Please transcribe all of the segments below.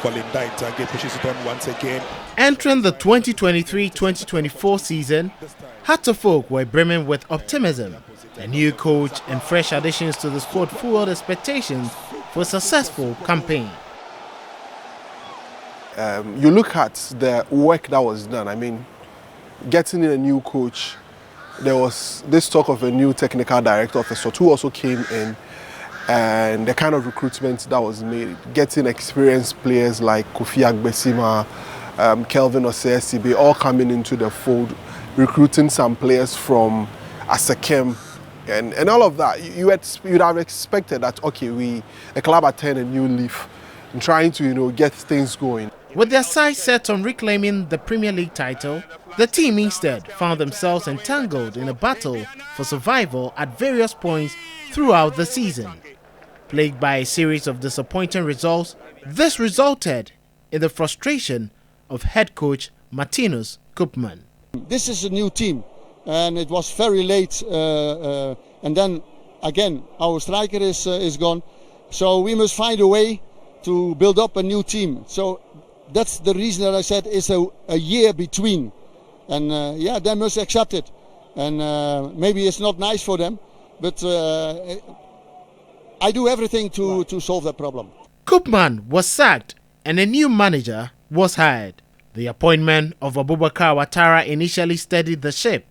Colin Daitage pushes it on once again. Entering the 2023-2024 season, Hartlepool were brimming with optimism. A new coach and fresh additions to the squad fueled expectations for a successful campaign. You look at the work that was done. I mean, getting in a new coach, there was this talk of a new technical director of the sort who also came in, and the kind of recruitment that was made, getting experienced players like Kofi Agbesima, Kelvin Osei-Sibe, all coming into the fold, recruiting some players from Asekem, and all of that. You'd have expected that, okay, the club are turning a new leaf and trying to, get things going. With their sights set on reclaiming the Premier League title, the team instead found themselves entangled in a battle for survival at various points throughout the season. Plagued by a series of disappointing results, this resulted in the frustration of head coach Martinus Koopman. This is a new team, and it was very late, and then again our striker is gone, so we must find a way to build up a new team. So that's the reason that I said it's a year between, and they must accept it, and maybe it's not nice for them, but I do everything to solve that problem. Koopman was sacked and a new manager was hired. The appointment of Abubakar Ouattara initially steadied the ship.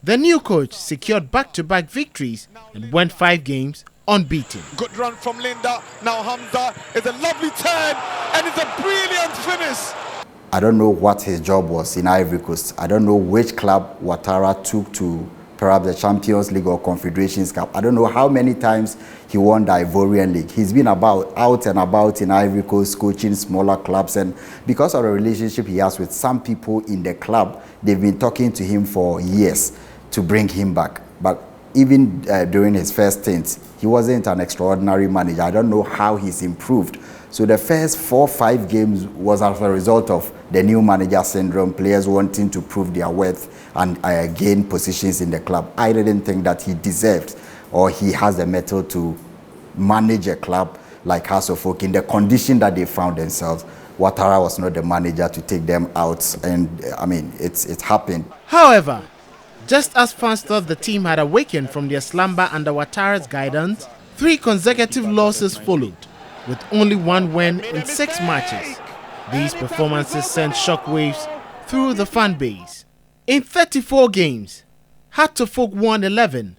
The new coach secured back-to-back victories and went 5 games unbeaten. Good run from Linda. Now Hamza is a lovely turn and it's a brilliant finish. I don't know what his job was in Ivory Coast. I don't know which club Ouattara took to perhaps the Champions League or Confederations Cup. I don't know how many times he won the Ivorian League. He's been out and about in Ivory Coast coaching smaller clubs, and because of the relationship he has with some people in the club, they've been talking to him for years to bring him back. But even during his first stint, he wasn't an extraordinary manager. I don't know how he's improved. So the first 4-5 games was as a result of the new manager syndrome, players wanting to prove their worth and gain positions in the club. I didn't think that he deserved or he has the mettle to manage a club like House of Oak in the condition that they found themselves. Ouattara was not the manager to take them out, and I mean, it happened. However, just as fans thought the team had awakened from their slumber under Ouattara's guidance, 3 consecutive losses followed, with only 1 win in 6 matches. These performances sent shockwaves through the fan base. In 34 games, Hartlepool won 11,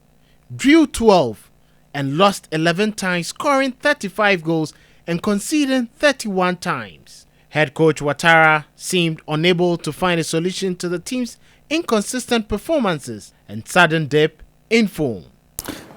drew 12, and lost 11 times, scoring 35 goals and conceding 31 times. Head coach Ouattara seemed unable to find a solution to the team's inconsistent performances and sudden dip in form.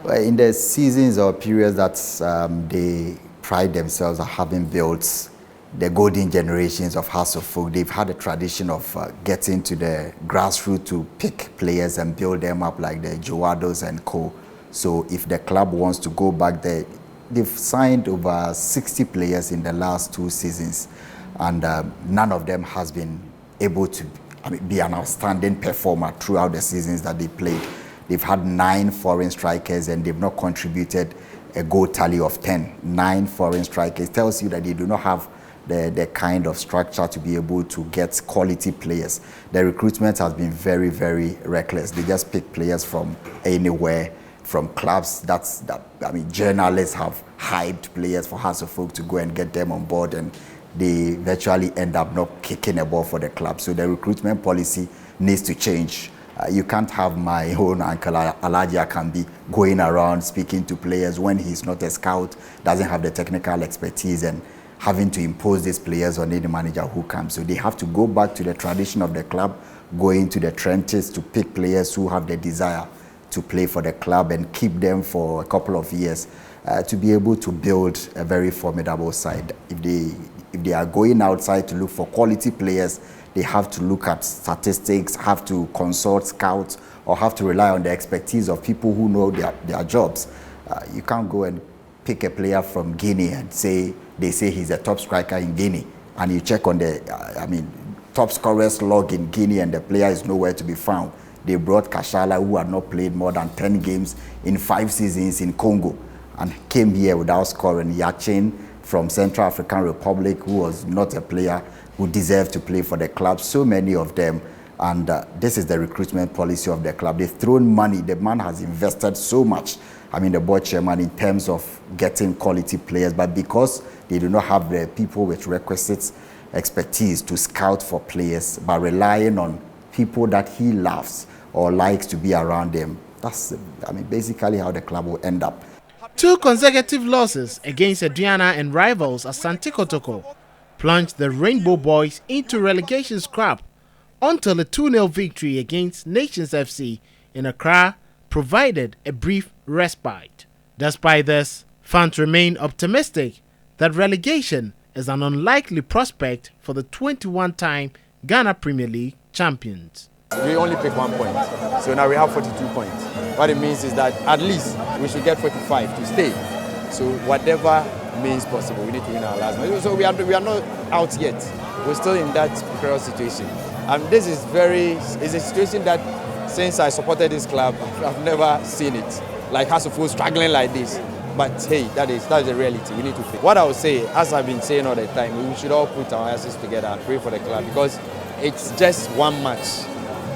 Well, in the seasons or periods that they pride themselves on having built the golden generations of House of Folk, they've had a tradition of getting to the grassroots to pick players and build them up like the Joados and co. So if the club wants to go back there, they've signed over 60 players in the last 2 seasons, and none of them has been able to be an outstanding performer throughout the seasons that they played. They've had 9 foreign strikers and they've not contributed a goal tally of 10. 9 foreign strikers tells you that they do not have the kind of structure to be able to get quality players. The recruitment has been very, very reckless. They just pick players from anywhere, from clubs journalists have hyped players for House of Folk to go and get them on board, and they virtually end up not kicking a ball for the club. So the recruitment policy needs to change. You can't have my own uncle Alaji Akambi going around speaking to players when he's not a scout, doesn't have the technical expertise, and having to impose these players on any manager who comes. So they have to go back to the tradition of the club, going to the trenches to pick players who have the desire to play for the club and keep them for a couple of years to be able to build a very formidable side. If they are going outside to look for quality players, they have to look at statistics, have to consult scouts, or have to rely on the expertise of people who know their jobs. You can't go and pick a player from Guinea and they say he's a top striker in Guinea, and you check on the top scorers log in Guinea and the player is nowhere to be found. They brought Kashala, who had not played more than 10 games in 5 seasons in Congo, and came here without scoring. Yachin from Central African Republic who was not a player who deserved to play for the club, so many of them. And this is the recruitment policy of the club. They've thrown money. The man has invested so much, I mean the board chairman, in terms of getting quality players, but because they do not have the people with requisite expertise to scout for players, but relying on people that he loves or likes to be around them. That's, I mean, basically how the club will end up. 2 consecutive losses against Aduana and rivals Asante Kotoko plunged the Rainbow Boys into relegation scrap until a 2-0 victory against Nations FC in Accra provided a brief respite. Despite this, fans remain optimistic that relegation is an unlikely prospect for the 21-time Ghana Premier League champions. We only pick 1 point, so now we have 42 points. What it means is that at least we should get 45 to stay. So whatever means possible, we need to win our last match. So we are not out yet. We're still in that precarious situation. This is a situation that since I supported this club, I've never seen it. Like Hasselhoff struggling like this. But hey, that is the reality. We need to fix. What I would say, as I've been saying all the time, we should all put our asses together and pray for the club, because it's just one match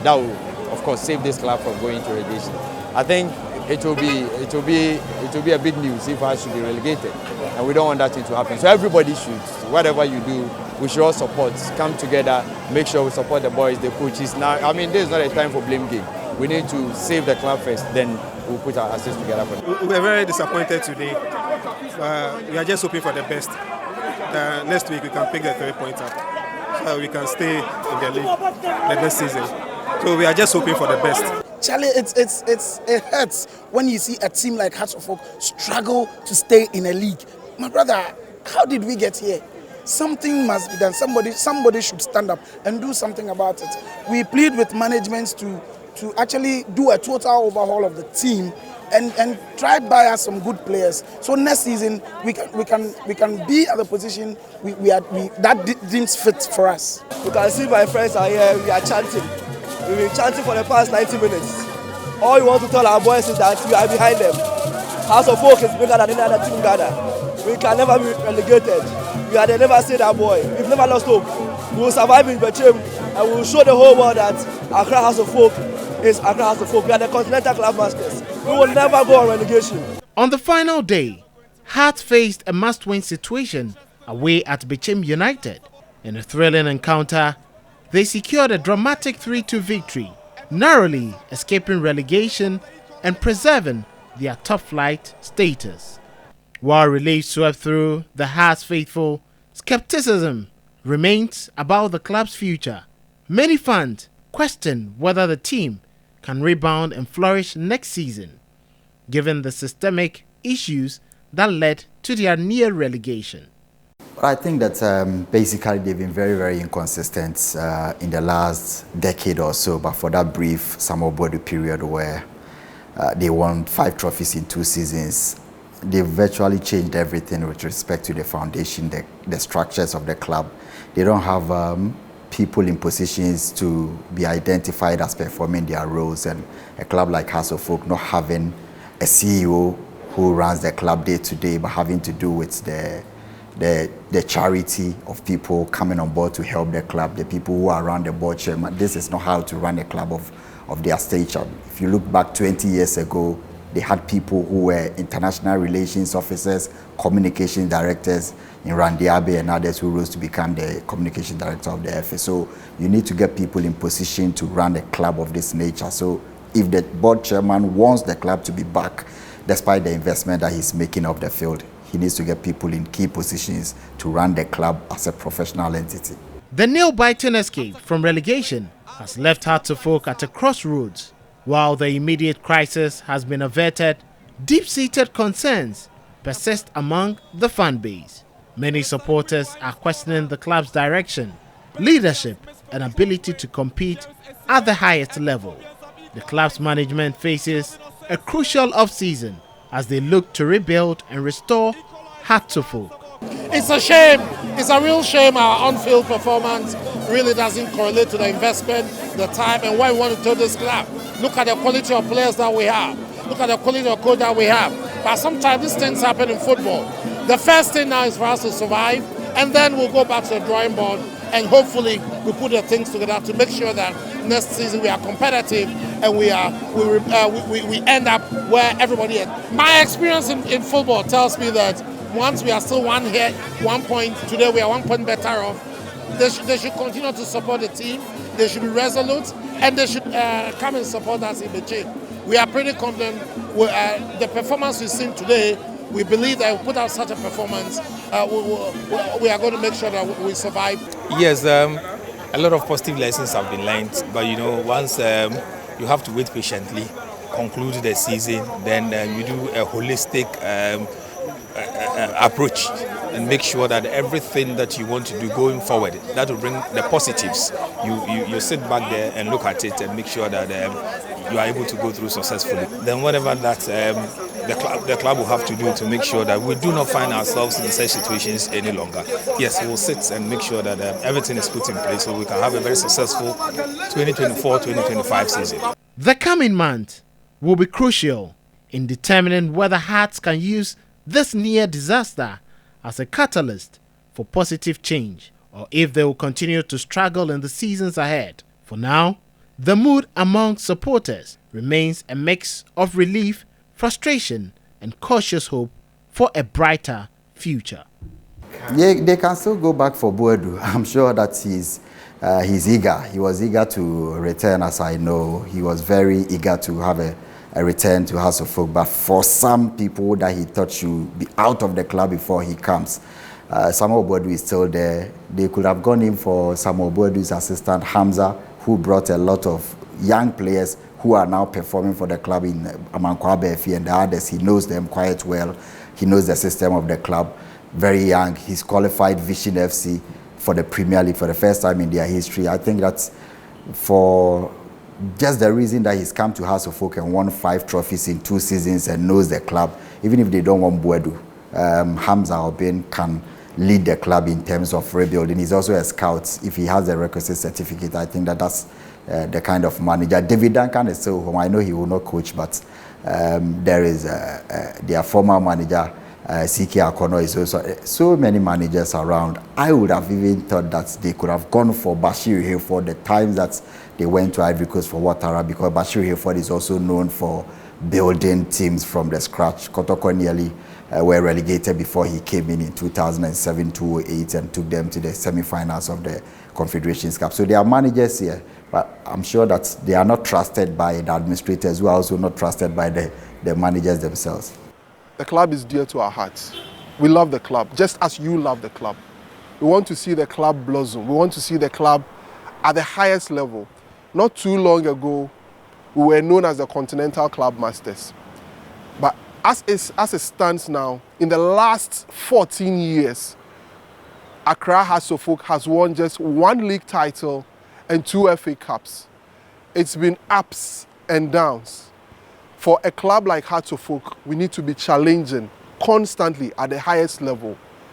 that will, of course, save this club from going to relegation. I think it will be a big news if us should be relegated, and we don't want that thing to happen. So everybody should, whatever you do, we should all support, come together, make sure we support the boys, the coaches. Now, I mean, this is not a time for blame game. We need to save the club first, then we'll put our asses together. We are very disappointed today. We are just hoping for the best. Next week we can pick the 3 points up, so we can stay in the league the next season. So we are just hoping for the best. Charlie, it hurts when you see a team like Hearts of Oak struggle to stay in a league. My brother, how did we get here? Something must be done. Somebody should stand up and do something about it. We plead with management to actually do a total overhaul of the team and try buy us some good players. So next season we can be at the position that deems fit for us. You can see my friends are here. We are chanting. We've been chanting for the past 90 minutes. All we want to tell our boys is that we are behind them. House of Oak is bigger than any other team in Ghana. We can never be relegated. We are the never say that boy. We've never lost hope. We will survive in Bechim, and we will show the whole world that Accra House of Oak is Accra House of Oak. We are the continental club masters. We will never go on relegation. On the final day, Hearts faced a must-win situation away at Bechim United. In a thrilling encounter, they secured a dramatic 3-2 victory, narrowly escaping relegation and preserving their top-flight status. While relief swept through the Hearts faithful, skepticism remains about the club's future. Many fans question whether the team can rebound and flourish next season, given the systemic issues that led to their near relegation. I think that basically they've been very, very inconsistent in the last decade or so, but for that brief summer body period where they won 5 trophies in 2 seasons, they've virtually changed everything with respect to the foundation, the structures of the club. They don't have people in positions to be identified as performing their roles, and a club like Hearts of Oak not having a CEO who runs the club day to day, but having to do with the charity of people coming on board to help the club, the people who are around the board chairman. This is not how to run a club of their stature. If you look back 20 years ago, they had people who were international relations officers, communication directors in Randiabe and others who rose to become the communication director of the FA. So you need to get people in position to run a club of this nature. So if the board chairman wants the club to be back, despite the investment that he's making of the field, he needs to get people in key positions to run the club as a professional entity. The nail-biting escape from relegation has left Hearts of Oak at a crossroads. While the immediate crisis has been averted, deep-seated concerns persist among the fan base. Many supporters are questioning the club's direction, leadership, and ability to compete at the highest level. The club's management faces a crucial off-season as they look to rebuild and restore Hearts of Oak. It's a shame. It's a real shame our on-field performance really doesn't correlate to the investment, the time, and why we want to do this club. Look at the quality of players that we have. Look at the quality of coach that we have. But sometimes these things happen in football. The first thing now is for us to survive, and then we'll go back to the drawing board, and hopefully we put the things together to make sure that next season we are competitive and we end up where everybody is. My experience in football tells me that once we are still 1 point, today we are 1 point better off. They should continue to support the team, they should be resolute, and they should come and support us in the team. We are pretty confident with the performance we've seen today. We believe that we put out such a performance, we are going to make sure that we survive. Yes, a lot of positive lessons have been learned, but once you have to wait patiently, conclude the season, then you do a holistic approach and make sure that everything that you want to do going forward, that will bring the positives. You sit back there and look at it and make sure that you are able to go through successfully. Then whatever that the club will have to do to make sure that we do not find ourselves in such situations any longer. Yes, we'll sit and make sure that everything is put in place so we can have a very successful 2024-2025 season. The coming month will be crucial in determining whether Hearts can use this near disaster as a catalyst for positive change, or if they will continue to struggle in the seasons ahead. For now, the mood among supporters remains a mix of relief, frustration, and cautious hope for a brighter future. Yeah, they can still go back for Boadu. I'm sure that he's eager. He was eager to return, as I know. He was very eager to have a return to House of Folk. But for some people that he thought should be out of the club before he comes, Samuel Boadu is still there. They could have gone in for Samuel Boadu's assistant, Hamza, who brought a lot of young players who are now performing for the club in Amankwa Befi and the others. He knows them quite well. He knows the system of the club. Very young. He's qualified Vision FC for the Premier League for the first time in their history. I think that's for just the reason that he's come to House of Folk and won 5 trophies in 2 seasons and knows the club. Even if they don't want Boadu, Hamza Obin can lead the club in terms of rebuilding. He's also a scout. If he has the requisite certificate, I think that's the kind of manager. David Duncan is still home. I know he will not coach, but there is their former manager, CK Akono, is also so many managers around. I would have even thought that they could have gone for Bashir Hayford the times that they went to Ivory Coast for Ouattara, because Bashir Hayford is also known for building teams from the scratch. Kotoko nearly were relegated before he came in 2007-2008 and took them to the semi-finals of the Confederations Cup. So there are managers here, but I'm sure that they are not trusted by the administrators, who are also not trusted by the managers themselves. The club is dear to our hearts. We love the club, just as you love the club. We want to see the club blossom. We want to see the club at the highest level. Not too long ago, we were known as the Continental Club Masters. But as it stands now, in the last 14 years, Accra House of Folk has won just 1 league title and 2 FA Cups. It's been ups and downs. For a club like Hearts of Folk, we need to be challenging constantly at the highest level